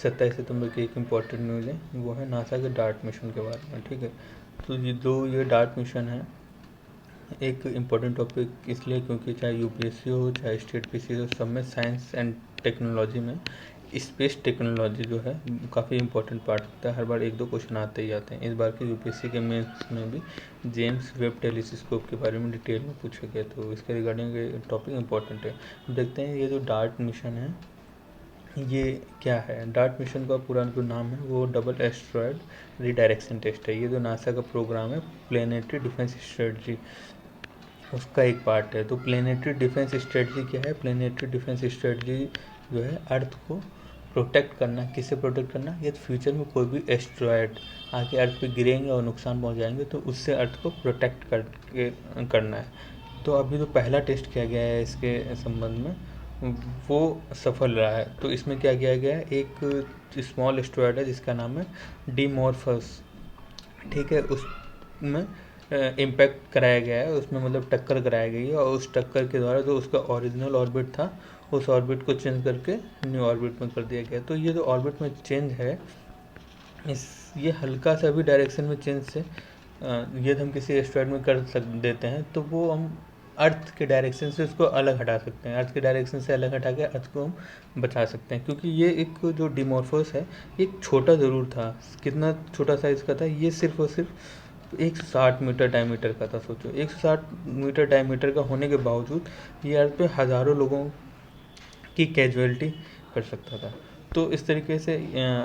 27 सितंबर की एक important news है, वो है नासा के डार्ट मिशन के बारे में। ठीक है, तो ये डार्ट मिशन है एक इम्पॉर्टेंट टॉपिक इसलिए क्योंकि चाहे यूपीएससी हो चाहे स्टेट पीसी हो, सब में साइंस एंड टेक्नोलॉजी में स्पेस टेक्नोलॉजी जो है काफ़ी इंपॉर्टेंट पार्ट होता है। हर बार एक दो क्वेश्चन आते ही आते हैं। इस बार के यूपीएससी के मेंस में भी जेम्स वेब टेलीस्कोप के बारे में डिटेल में पूछा गया, तो इसके रिगार्डिंग ये टॉपिक इंपॉर्टेंट है। देखते हैं ये जो डार्ट मिशन है ये क्या है। डार्ट मिशन का पूरा जो नाम है वो डबल एस्ट्रॉयड रीडायरेक्शन टेस्ट है। ये जो नासा का प्रोग्राम है प्लेनेटरी डिफेंस स्ट्रेटजी, उसका एक पार्ट है। तो प्लेनेटरी डिफेंस स्ट्रेटजी क्या है? प्लेनेटरी डिफेंस स्ट्रेटजी जो है अर्थ को प्रोटेक्ट करना। किससे प्रोटेक्ट करना? ये फ्यूचर में कोई भी एस्ट्रॉयड आके अर्थ पे गिरेंगे और नुकसान पहुंचाएंगे तो उससे अर्थ को प्रोटेक्ट करना है। तो अभी जो पहला टेस्ट किया गया है इसके संबंध में वो सफल रहा है। तो इसमें क्या किया गया है, एक स्मॉल एस्ट्रॉयड है जिसका नाम है डिमॉर्फस। ठीक है, उसमें इम्पैक्ट कराया गया है, उसमें मतलब टक्कर कराई गई है और उस टक्कर के द्वारा जो उसका ओरिजिनल ऑर्बिट था उस ऑर्बिट को चेंज करके न्यू ऑर्बिट में कर दिया गया। तो ये जो ऑर्बिट में चेंज है ये हल्का सा भी डायरेक्शन में चेंज से यदि हम किसी एस्ट्रॉयड में कर देते हैं तो वो हम अर्थ के डायरेक्शन से उसको अलग हटा सकते हैं। अर्थ के डायरेक्शन से अलग हटा के अर्थ को हम बचा सकते हैं, क्योंकि ये एक जो डिमॉर्फोस है एक छोटा ज़रूर था। कितना छोटा साइज़ का था? ये सिर्फ और सिर्फ 160 मीटर डायमीटर का था। सोचो 160 मीटर डायमीटर का होने के बावजूद ये अर्थ पे हज़ारों लोगों की कैजुअलिटी कर सकता था। तो इस तरीके से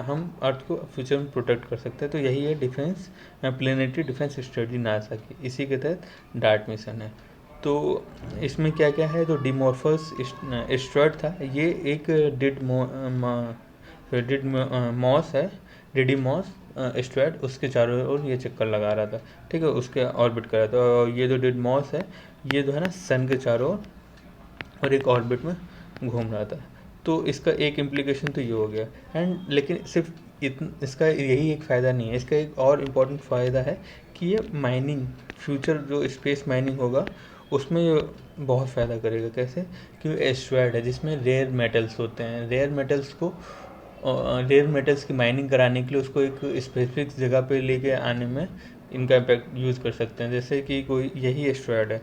हम अर्थ को फ्यूचर में प्रोटेक्ट कर सकते हैं। तो यही है defence planetary defence strategy NASA की, इसी के तहत डार्ट मिशन है। तो इसमें क्या क्या है? तो डिमॉर्फस एस्ट्रॉयड था, ये एक मॉस है, डिडीमॉस एस्ट्रॉयड, उसके चारों ओर ये चक्कर लगा रहा था। ठीक है, उसके ऑर्बिट कर रहा था। और ये जो डिडीमॉस है ये जो है ना सन के चारों ओर और एक ऑर्बिट में घूम रहा था। तो इसका एक इम्प्लीकेशन तो ये हो गया। एंड लेकिन सिर्फ इसका यही एक फ़ायदा नहीं है, इसका एक और इम्पॉर्टेंट फ़ायदा है कि ये माइनिंग, फ्यूचर जो स्पेस माइनिंग होगा उसमें ये बहुत फ़ायदा करेगा। कैसे? क्योंकि एस्ट्रॉयड है जिसमें रेयर मेटल्स होते हैं। रेयर मेटल्स की माइनिंग कराने के लिए उसको एक स्पेसिफिक जगह पे लेके आने में इनका इम्पैक्ट यूज़ कर सकते हैं। जैसे कि कोई यही एस्ट्रॉयड है,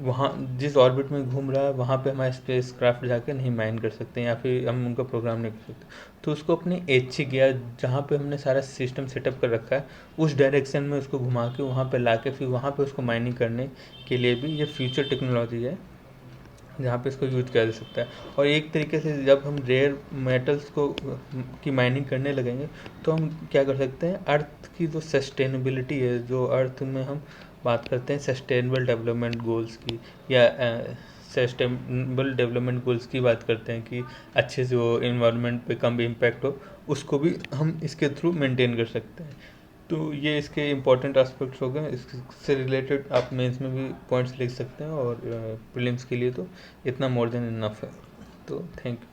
वहाँ जिस ऑर्बिट में घूम रहा है वहाँ पे हमारे स्पेस क्राफ्ट जाके नहीं माइन कर सकते या फिर हम उनका प्रोग्राम नहीं कर सकते। तो उसको अपने ऐच्छिक या जहाँ पे हमने सारा सिस्टम सेटअप कर रखा है उस डायरेक्शन में उसको घुमा के वहाँ पे ला के फिर वहाँ पे उसको माइनिंग करने के लिए भी ये फ्यूचर टेक्नोलॉजी है जहाँ पे इसको यूज किया जा सकता है। और एक तरीके से जब हम रेयर मेटल्स को की माइनिंग करने लगेंगे तो हम क्या कर सकते हैं, अर्थ की जो सस्टेनेबिलिटी है, जो अर्थ में हम बात करते हैं सस्टेनेबल डेवलपमेंट गोल्स की या सस्टेनेबल डेवलपमेंट गोल्स की बात करते हैं कि अच्छे से वो इन्वायरमेंट पे कम इम्पैक्ट हो, उसको भी हम इसके थ्रू मेंटेन कर सकते हैं। तो ये इसके इम्पॉर्टेंट एस्पेक्ट्स हो गए। इससे रिलेटेड आप मेंस में भी पॉइंट्स लिख सकते हैं और प्रीलिम्स के लिए तो इतना मोर देन इनफ है। तो थैंक यू।